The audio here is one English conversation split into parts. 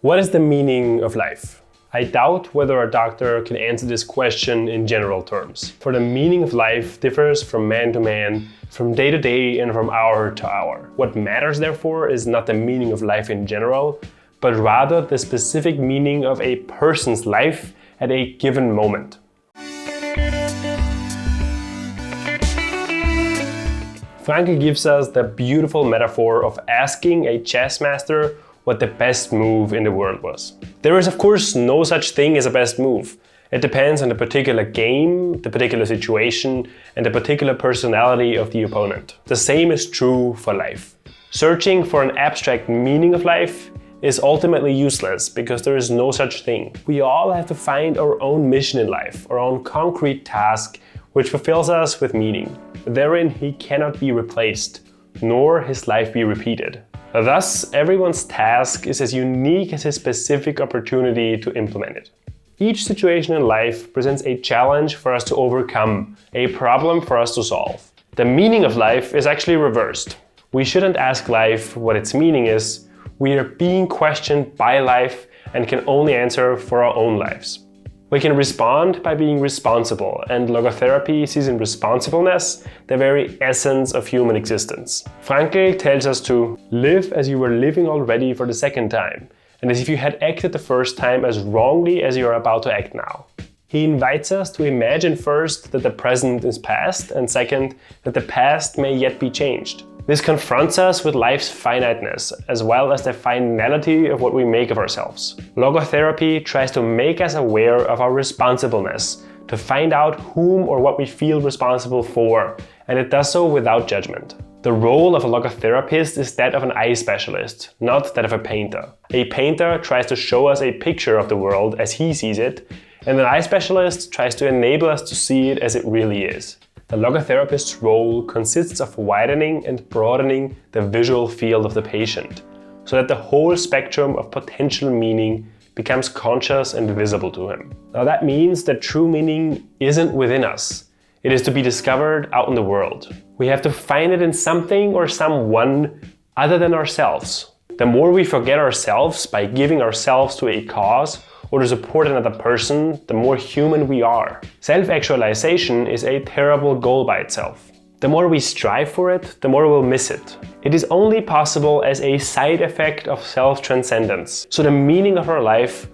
What is the meaning of life? I doubt whether a doctor can answer this question in general terms. For the meaning of life differs from man to man, from day to day, and from hour to hour. What matters, therefore, is not the meaning of life in general, but rather the specific meaning of a person's life at a given moment. Frankl gives us the beautiful metaphor of asking a chess master what the best move in the world was. There is of course no such thing as a best move. It depends on the particular game, the particular situation, and the particular personality of the opponent. The same is true for life. Searching for an abstract meaning of life is ultimately useless because there is no such thing. We all have to find our own mission in life, our own concrete task which fulfills us with meaning. Therein he cannot be replaced, nor his life be repeated. Thus, everyone's task is as unique as his specific opportunity to implement it. Each situation in life presents a challenge for us to overcome, a problem for us to solve. The meaning of life is actually reversed. We shouldn't ask life what its meaning is. We are being questioned by life and can only answer for our own lives. We can respond by being responsible, and logotherapy sees in responsibleness the very essence of human existence. Frankl tells us to live as you were living already for the second time, and as if you had acted the first time as wrongly as you are about to act now. He invites us to imagine first that the present is past, and second, that the past may yet be changed. This confronts us with life's finiteness, as well as the finality of what we make of ourselves. Logotherapy tries to make us aware of our responsibleness, to find out whom or what we feel responsible for, and it does so without judgment. The role of a logotherapist is that of an eye specialist, not that of a painter. A painter tries to show us a picture of the world as he sees it, and an eye specialist tries to enable us to see it as it really is. The logotherapist's role consists of widening and broadening the visual field of the patient, so that the whole spectrum of potential meaning becomes conscious and visible to him. Now that means that true meaning isn't within us. It is to be discovered out in the world. We have to find it in something or someone other than ourselves. The more we forget ourselves by giving ourselves to a cause, or to support another person, the more human we are. Self-actualization is a terrible goal by itself. The more we strive for it, the more we'll miss it. It is only possible as a side effect of self-transcendence. So the meaning of our life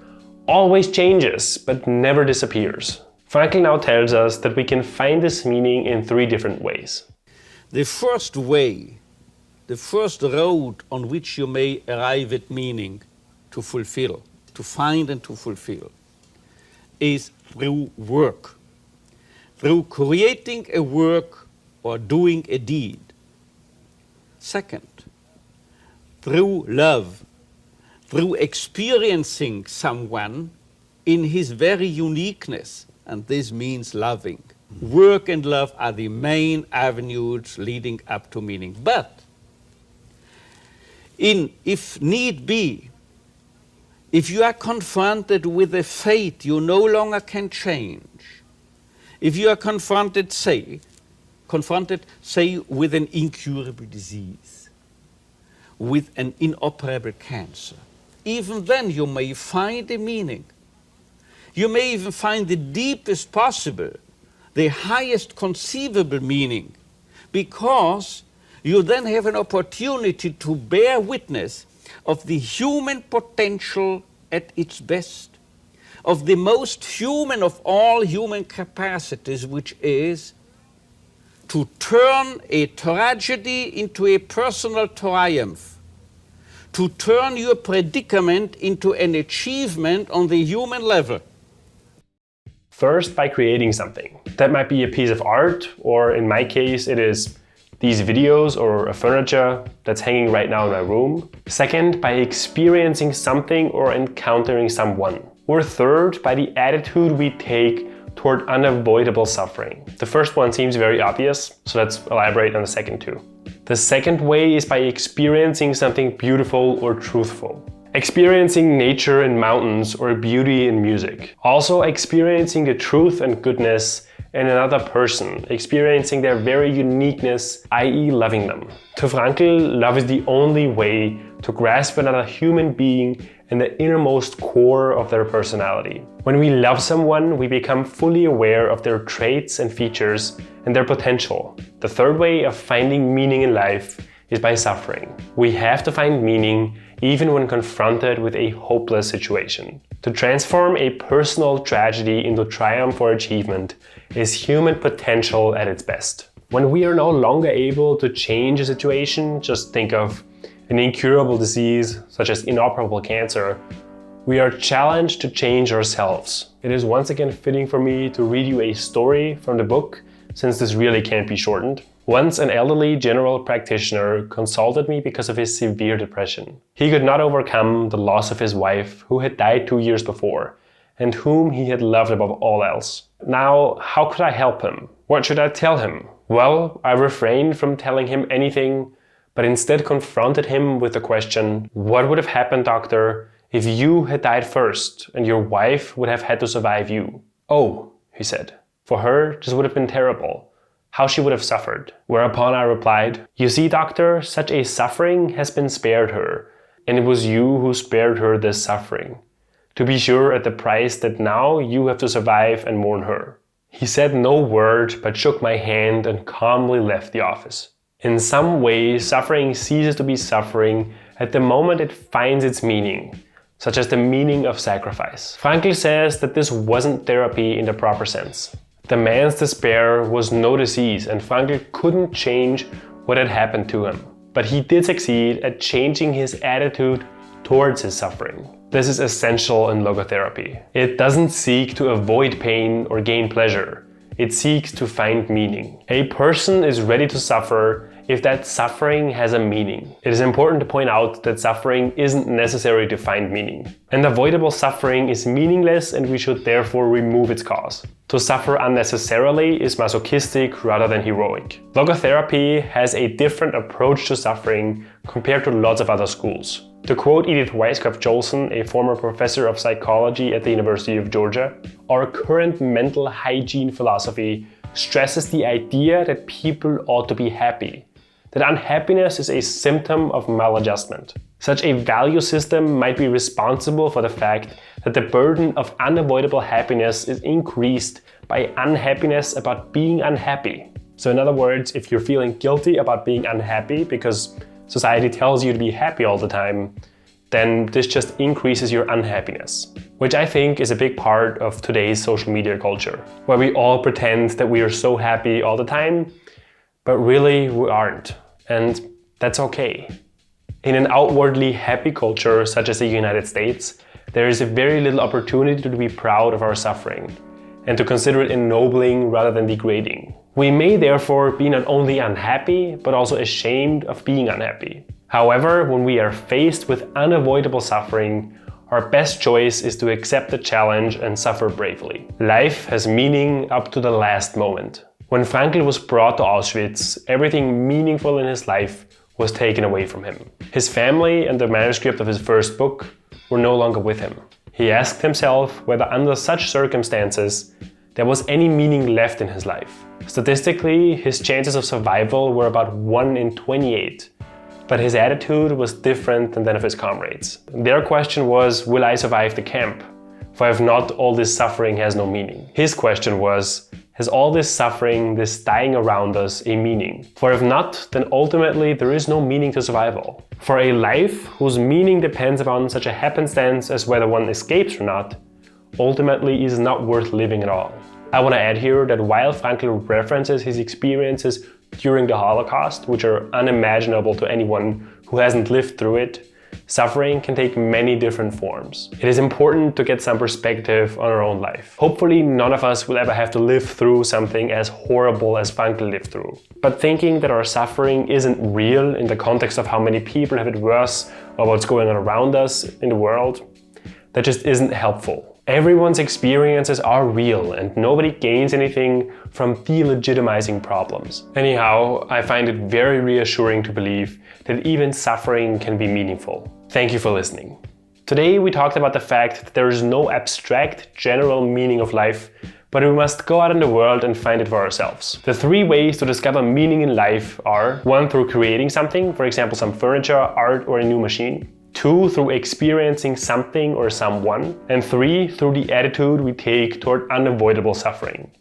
always changes, but never disappears. Frankl now tells us that we can find this meaning in 3 different ways. The first way, the first road on which you may arrive at meaning to fulfill, to find and to fulfill, is through work, through creating a work or doing a deed. Second, through love, through experiencing someone in his very uniqueness, and this means loving. Work and love are the main avenues leading up to meaning. But if need be, if you are confronted with a fate you no longer can change, if you are confronted, say, with an incurable disease, with an inoperable cancer, even then you may find a meaning. You may even find the deepest possible, the highest conceivable meaning, because you then have an opportunity to bear witness of the human potential at its best, of the most human of all human capacities, which is to turn a tragedy into a personal triumph, to turn your predicament into an achievement on the human level. First, by creating something. That might be a piece of art, or in my case, it is these videos or a furniture that's hanging right now in my room. Second, by experiencing something or encountering someone. Or third, by the attitude we take toward unavoidable suffering. The first one seems very obvious, so let's elaborate on the second two. The second way is by experiencing something beautiful or truthful. Experiencing nature in mountains or beauty in music. Also experiencing the truth and goodness in another person, experiencing their very uniqueness, i.e. loving them. To Frankl, love is the only way to grasp another human being in the innermost core of their personality. When we love someone, we become fully aware of their traits and features and their potential. The third way of finding meaning in life is by suffering. We have to find meaning even when confronted with a hopeless situation. To transform a personal tragedy into triumph or achievement is human potential at its best. When we are no longer able to change a situation, just think of an incurable disease such as inoperable cancer, we are challenged to change ourselves. It is once again fitting for me to read you a story from the book, since this really can't be shortened. Once an elderly general practitioner consulted me because of his severe depression. He could not overcome the loss of his wife, who had died 2 years before, and whom he had loved above all else. Now, how could I help him? What should I tell him? Well, I refrained from telling him anything, but instead confronted him with the question, what would have happened, doctor, if you had died first and your wife would have had to survive you? Oh, he said, for her, this would have been terrible. How she would have suffered. Whereupon I replied, you see, doctor, such a suffering has been spared her, and it was you who spared her this suffering. To be sure, at the price that now you have to survive and mourn her. He said no word, but shook my hand and calmly left the office. In some way, suffering ceases to be suffering at the moment it finds its meaning, such as the meaning of sacrifice. Frankl says that this wasn't therapy in the proper sense. The man's despair was no disease, and Frankl couldn't change what had happened to him. But he did succeed at changing his attitude towards his suffering. This is essential in logotherapy. It doesn't seek to avoid pain or gain pleasure. It seeks to find meaning. A person is ready to suffer if that suffering has a meaning. It is important to point out that suffering isn't necessary to find meaning. Unavoidable suffering is meaningless, and we should therefore remove its cause. To suffer unnecessarily is masochistic rather than heroic. Logotherapy has a different approach to suffering compared to lots of other schools. To quote Edith Weisskopf-Jolson, a former professor of psychology at the University of Georgia, our current mental hygiene philosophy stresses the idea that people ought to be happy, that unhappiness is a symptom of maladjustment. Such a value system might be responsible for the fact that the burden of unavoidable happiness is increased by unhappiness about being unhappy. So in other words, if you're feeling guilty about being unhappy because society tells you to be happy all the time, then this just increases your unhappiness. Which I think is a big part of today's social media culture, where we all pretend that we are so happy all the time, but really we aren't. And that's okay. In an outwardly happy culture such as the United States, there is a very little opportunity to be proud of our suffering and to consider it ennobling rather than degrading. We may therefore be not only unhappy, but also ashamed of being unhappy. However, when we are faced with unavoidable suffering, our best choice is to accept the challenge and suffer bravely. Life has meaning up to the last moment. When Frankl was brought to Auschwitz, everything meaningful in his life was taken away from him. His family and the manuscript of his first book were no longer with him. He asked himself whether under such circumstances there was any meaning left in his life. Statistically, his chances of survival were about 1 in 28, but his attitude was different than that of his comrades. Their question was, will I survive the camp? For if not, all this suffering has no meaning. His question was, has all this suffering, this dying around us, a meaning? For if not, then ultimately there is no meaning to survival. For a life whose meaning depends upon such a happenstance as whether one escapes or not, ultimately is not worth living at all. I want to add here that while Frankl references his experiences during the Holocaust, which are unimaginable to anyone who hasn't lived through it, suffering can take many different forms. It is important to get some perspective on our own life. Hopefully none of us will ever have to live through something as horrible as Frankl lived through. But thinking that our suffering isn't real in the context of how many people have it worse or what's going on around us in the world, that just isn't helpful. Everyone's experiences are real and nobody gains anything from delegitimizing problems. Anyhow, I find it very reassuring to believe that even suffering can be meaningful. Thank you for listening. Today we talked about the fact that there is no abstract general meaning of life, but we must go out in the world and find it for ourselves. The 3 ways to discover meaning in life are: 1, through creating something, for example some furniture, art or a new machine. 2, through experiencing something or someone, and 3, through the attitude we take toward unavoidable suffering.